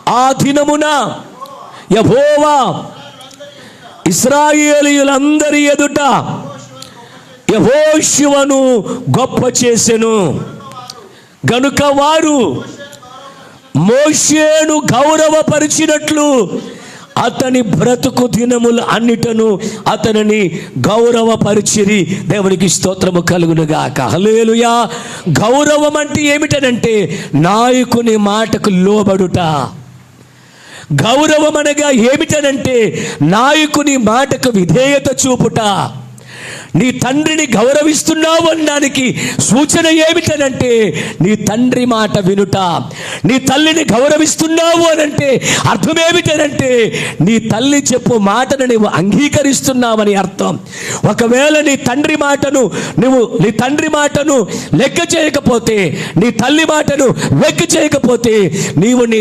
ఆ దినమున యెహోవా ఇశ్రాయేలీయులందరి ఎదుట యెహోషువను గొప్ప చేసెను. గనుక వారు మోషేను గౌరవపరిచినట్లు అతని బ్రతుకు దినములు అన్నిటను అతనిని గౌరవపరిచిరి. దేవునికి స్తోత్రము కలుగునుగాక. హల్లెలూయా. గౌరవం అంటే ఏమిటనంటే నాయకుని మాటకు లోబడుట. గౌరవం అనగా ఏమిటనంటే నాయకుని మాటకు విధేయత చూపుట. నీ తండ్రిని గౌరవిస్తున్నావు అనడానికి సూచన ఏమిటనంటే నీ తండ్రి మాట వినుట. నీ తల్లిని గౌరవిస్తున్నావు అనంటే అర్థం ఏమిటనంటే నీ తల్లి చెప్పు మాటను నువ్వు అంగీకరిస్తున్నావని అర్థం. ఒకవేళ నీ తండ్రి మాటను లెక్క చేయకపోతే, నీ తల్లి మాటను లెక్క చేయకపోతే నీవు నీ